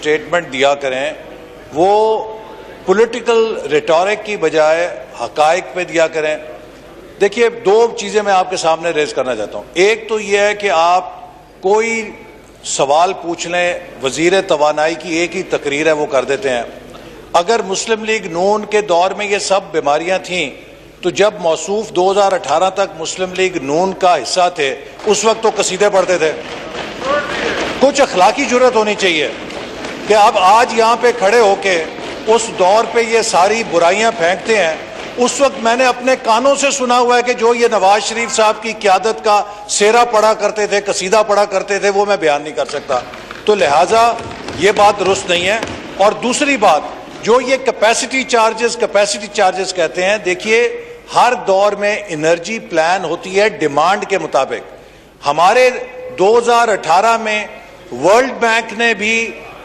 Statement दिया करें वो पॉलिटिकल रिटोरिक की बजाय हकायक पे दिया करें। देखिए, दो चीज़ें मैं आपके सामने रेज करना चाहता हूँ। एक तो यह है कि आप कोई सवाल पूछ लें, वजीर तवानाई की एक ही तकरीर है वो कर देते हैं। अगर मुस्लिम लीग नून के दौर में ये सब बीमारियां थीं तो जब मौसूफ 2018 तक मुस्लिम लीग नून का हिस्सा थे उस वक्त तो कसीदे पढ़ते थे। कुछ अखलाकी जुर्रत होनी चाहिए कि अब आज यहाँ पे खड़े होके उस दौर पे ये सारी बुराइयां फेंकते हैं। उस वक्त मैंने अपने कानों से सुना हुआ है कि जो ये नवाज शरीफ साहब की क़यादत का सेरा पढ़ा करते थे, कसीदा पढ़ा करते थे, वो मैं बयान नहीं कर सकता। तो लिहाजा ये बात दुरुस्त नहीं है। और दूसरी बात, जो ये कैपेसिटी चार्जेस कहते हैं, देखिए हर दौर में एनर्जी प्लान होती है डिमांड के मुताबिक। हमारे 2018 में वर्ल्ड बैंक ने भी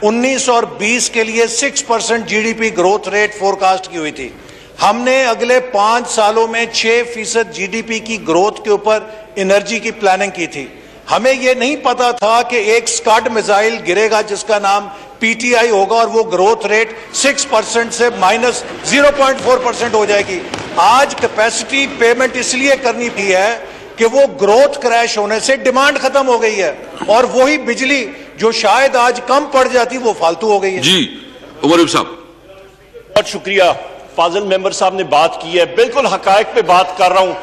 19 और 20 के लिए 6% जीडीपी ग्रोथ रेट फोरकास्ट की हुई थी। हमने अगले 5 सालों में 6% जीडीपी की ग्रोथ के ऊपर एनर्जी की प्लानिंग की थी। हमें यह नहीं पता था कि एक स्कड मिसाइल गिरेगा जिसका नाम पीटीआई होगा और वो ग्रोथ रेट 6% से -0.4% हो जाएगी। आज कैपेसिटी पेमेंट इसलिए करनी भी है कि वो ग्रोथ क्रैश होने से डिमांड खत्म हो गई है और वही बिजली जो शायद आज कम पड़ जाती वो फालतू हो गई है। जी उमर साहब, बहुत शुक्रिया। फाजिल मेंबर साहब ने बात की है, बिल्कुल हकायक पे बात कर रहा हूं।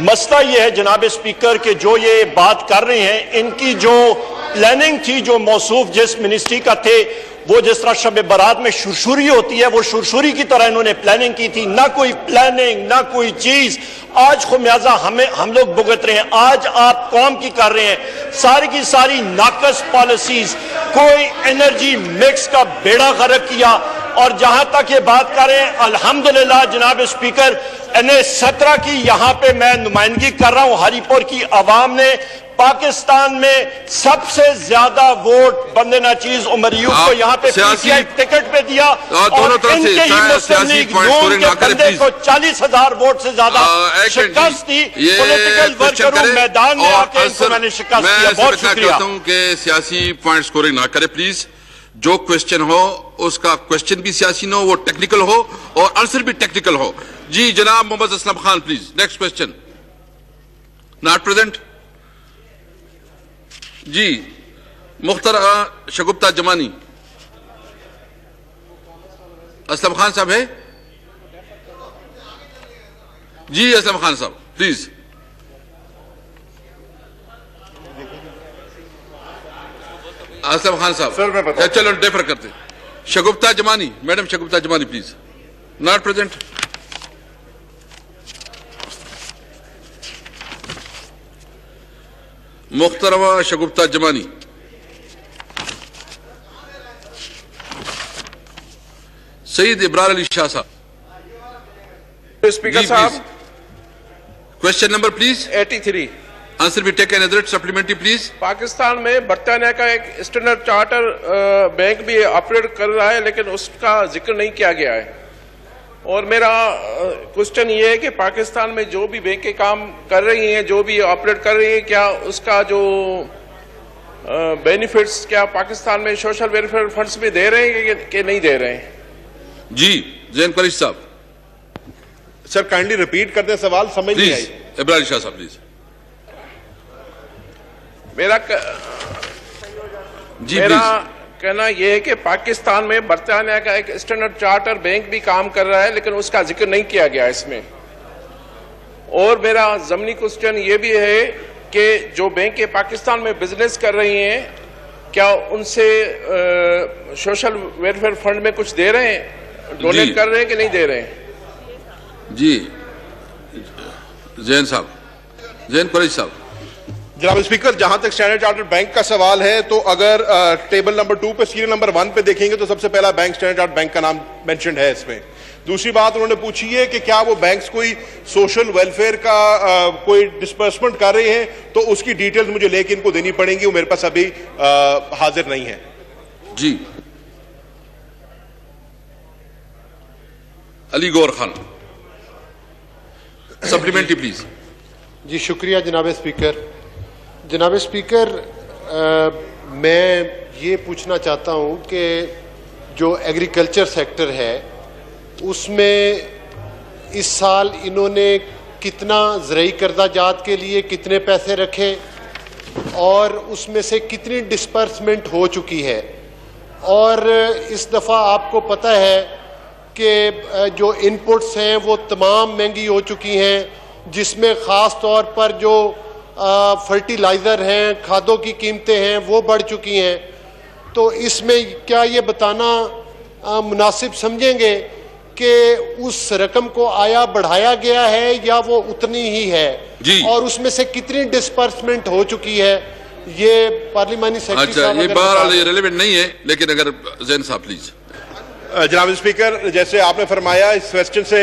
मसला यह है जनाब स्पीकर के जो ये बात कर रहे हैं, इनकी जो प्लानिंग थी, जो मौसूफ जिस मिनिस्ट्री का थे, वो जिस तरह शब बारात में शुरशुरी होती है, वो शुरशुरी की तरह इन्होंने प्लानिंग की थी। ना कोई प्लानिंग, ना कोई चीज। आज खुमियाजा हम लोग भुगत रहे हैं। आज आप कौम की कर रहे हैं सारी की सारी नाकस पॉलिसीज। कोई एनर्जी मिक्स का बेड़ा गर्क किया। और जहां तक ये बात करें, अल्हम्दुलिल्लाह जनाब स्पीकर, NA-17 की यहां पे मैं नुमाइंदगी कर रहा हूं। हरीपुर की आवाम ने पाकिस्तान में सबसे ज्यादा वोट बंदे नाचीज उमर यूब को यहाँ पे पीसीआई टिकट पे दिया और इनके ही मुस्लिम लीग नून के बंदे को 40,000 वोट से ज्यादा शिकस्त दी। पॉलिटिकल वर्करों मैदान में आके इनको मैंने शिकस्त दिया। बहुत शुक्रिया। कि सियासी पॉइंट स्कोरिंग ना करे प्लीज। जो क्वेश्चन हो उसका क्वेश्चन भी सियासी न हो, वो टेक्निकल हो और आंसर भी टेक्निकल हो। जी जनाब Mohammad Aslam Khan please, next question. Not present. जी मुख्तारा शगुफ्ता जमानी। असलम खान साहब है? जी असलम खान साहब प्लीज। असलम खान साहब सर मैं बता, चलो डेफर करते। शगुफ्ता जमानी, madam Shagufta Zamani please. Not present. मुख्तरमा शगुफ्ता जमानी। सईद इब्रार अली शाह साहब। स्पीकर साहब, क्वेश्चन नंबर प्लीज 83। आंसर भी taken as it, supplementary please. Pakistan में बरतानिया का एक स्टैंडर्ड चार्टर बैंक भी ऑपरेट कर रहा है लेकिन उसका जिक्र नहीं किया गया है। और मेरा क्वेश्चन ये है कि पाकिस्तान में जो भी बैंकें काम कर रही हैं, जो भी ऑपरेट कर रही हैं, क्या उसका जो बेनिफिट्स क्या पाकिस्तान में सोशल वेलफेयर फंड्स में दे रहे हैं कि नहीं दे रहे हैं? जी जैन कुरैशी साहब। सर काइंडली रिपीट करते हैं, सवाल समझ नहीं आई। इब्रार शाह साहब प्लीज। मेरा कहना यह है कि पाकिस्तान में बरतानिया का एक स्टैंडर्ड चार्टर बैंक भी काम कर रहा है लेकिन उसका जिक्र नहीं किया गया इसमें। और मेरा ज़मीनी क्वेश्चन ये भी है कि जो बैंकें पाकिस्तान में बिजनेस कर रही हैं, क्या उनसे सोशल वेलफेयर फंड में कुछ दे रहे हैं, डोनेट कर रहे हैं कि नहीं दे रहे हैं? जी जैन साहब, जैन कुरैशी साहब। जनाब स्पीकर, जहां तक स्टैंडर्ड चार्टर्ड बैंक का सवाल है तो अगर टेबल नंबर 2 पे सीरियल नंबर 1 पे देखेंगे तो सबसे पहला बैंक स्टैंडर्ड चार्टर्ड बैंक का नाम मेंशन है इसमें। दूसरी बात उन्होंने पूछी है कि क्या वो बैंक्स कोई सोशल वेलफेयर का कोई डिस्बर्समेंट कर रहे हैं, तो उसकी डिटेल्स मुझे लेके इनको देनी पड़ेंगी, वो मेरे पास अभी हाजिर नहीं है। जी अली गौर खान, सप्लीमेंट्री प्लीज। जी शुक्रिया जनाब स्पीकर। जनाब स्पीकर, मैं ये पूछना चाहता हूँ कि जो एग्रीकल्चर सेक्टर है उसमें इस साल इन्होंने कितना ज़रई कर्जा जात के लिए कितने पैसे रखे और उसमें से कितनी डिस्पर्समेंट हो चुकी है। और इस दफ़ा आपको पता है कि जो इनपुट्स हैं वो तमाम महंगी हो चुकी हैं, जिसमें ख़ास तौर पर जो फर्टिलाइज़र हैं, खादों की कीमतें हैं वो बढ़ चुकी हैं। तो इसमें क्या ये बताना मुनासिब समझेंगे कि उस रकम को आया बढ़ाया गया है या वो उतनी ही है और उसमें से कितनी डिस्पर्समेंट हो चुकी है? ये पार्लिमानी सेक्रेटरी साहब ये बार रेलेवेंट नहीं है, लेकिन अगर जैन साहब प्लीज। जनाब स्पीकर, जैसे आपने फरमाया इस क्वेश्चन से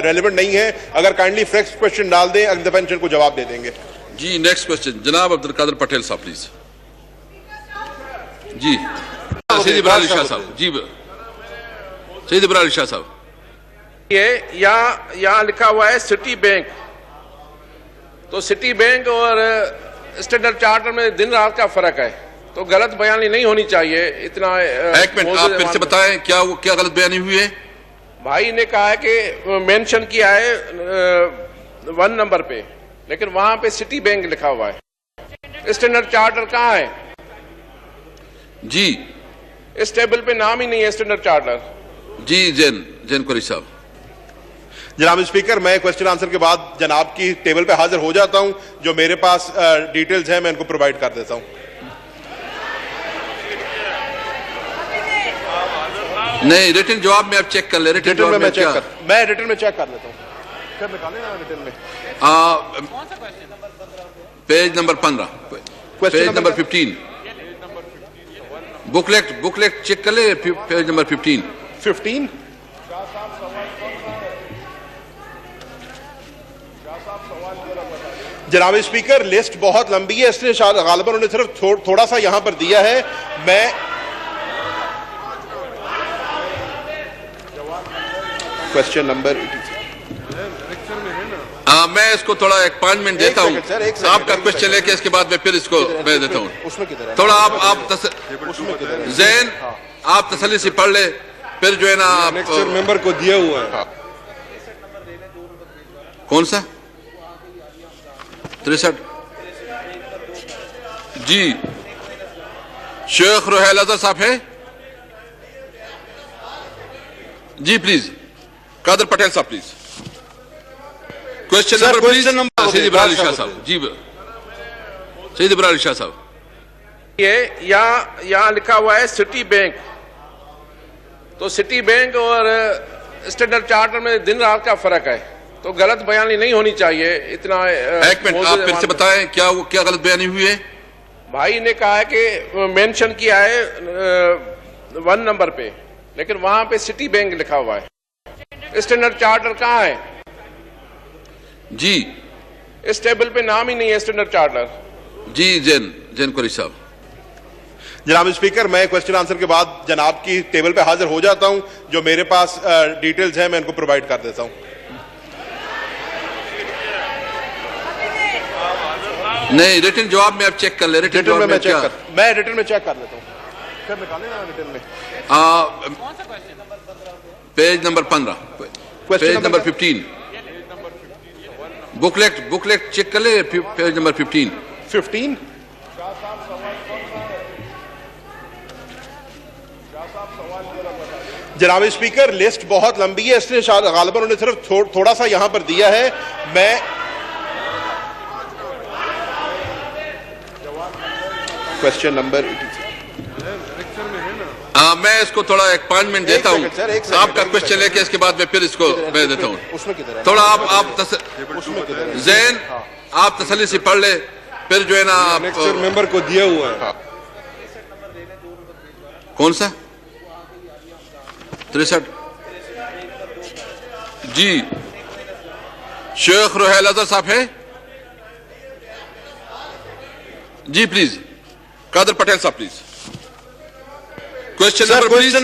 रेलेवेंट नहीं है, अगर काइंडली फ्रेश क्वेश्चन डाल दें, अगले दफा को जवाब दे देंगे। जी नेक्स्ट क्वेश्चन जनाब अब्दुल कादिर पटेल साहब प्लीज। जी सईद इब्राहिम शाह साहब। जी सईद इब्राहिम शाह साहब। ये यहाँ लिखा हुआ है सिटी बैंक, तो सिटी बैंक और स्टैंडर्ड चार्टर में दिन रात का फर्क है, तो गलत बयानी नहीं होनी चाहिए। इतना एक मिनट आप फिर से बताएं क्या गलत बयानी हुई है? भाई ने कहा है कि मेंशन किया है 1 नंबर पे, लेकिन वहां पे सिटी बैंक लिखा हुआ है। स्टैंडर्ड चार्टर कहाँ है? जी इस टेबल पे नाम ही नहीं है स्टैंडर्ड चार्टर। जी जैन कुरैशी साहब। जनाब स्पीकर, मैं क्वेश्चन आंसर के बाद जनाब की टेबल पे हाजिर हो जाता हूं। जो मेरे पास डिटेल्स हैं मैं इनको प्रोवाइड कर देता हूं। नहीं, रिटन जवाब में आप चेक कर ले। रिटन में मैं रिटन में चेक कर लेता हूं। फिर निकालें ना रिटन में। Page number 15, page number 15, booklet check कर ले। Page number 15। जनाब स्पीकर, लिस्ट बहुत लंबी है, इसलिए गालिबन उन्होंने सिर्फ थोड़ा सा यहां पर दिया है। मैं क्वेश्चन नंबर मैं इसको थोड़ा एक 5 मिनट देता हूँ आपका क्वेश्चन लेके, इसके बाद मैं फिर इसको मैं देता हूँ। थोड़ा आप जैन आप तसल्ली से पढ़ ले, फिर जो है ना मेंबर को दिया हुआ है। कौन सा 63? जी शेख रोहेल अजहर साहब है? जी प्लीज। कादिर पटेल साहब please. Question number please. Syed Ibrahim Shah साहब। जी सईद इब्राहिम शाह साहब। ये यहाँ लिखा हुआ है सिटी बैंक, तो सिटी बैंक और स्टैंडर्ड चार्टर में दिन रात का फर्क है, तो गलत बयानी नहीं होनी चाहिए। इतना एक मिनट आप फिर से बताएं क्या गलत बयानी हुई है? भाई ने कहा है कि मेंशन किया है 1 नंबर पे, लेकिन वहां पे सिटी बैंक लिखा हुआ है। स्टैंडर्ड चार्टर कहाँ है? जी इस टेबल पे नाम ही नहीं है स्टैंडर्ड चार्टर। जी जैन कुरैशी साहब। जनाब स्पीकर, मैं क्वेश्चन आंसर के बाद जनाब की टेबल पे हाजिर हो जाता हूं। जो मेरे पास डिटेल्स हैं मैं इनको प्रोवाइड कर देता हूं। नहीं, रिटन जवाब में आप चेक कर ले। रिटन में मैं रिटन में चेक कर लेता हूं। फिर निकालें ना रिटन में। Page number 15, page number 15, booklet check कर ले। Page number 15। जनाब स्पीकर, लिस्ट बहुत लंबी है, इसलिए गालिबन उन्होंने सिर्फ थोड़ा सा यहां पर दिया है। मैं क्वेश्चन नंबर मैं इसको थोड़ा एक 5 मिनट देता हूँ आपका क्वेश्चन लेके, इसके बाद मैं फिर इसको मैं देता हूँ। थोड़ा आप जैन आप तसल्ली से पढ़ ले, फिर जो है ना मेंबर को दिया हुआ है। कौन सा 63? जी शेख रोहेल अजहर साहब है? जी प्लीज। कादिर पटेल साहब प्लीज। Question number please.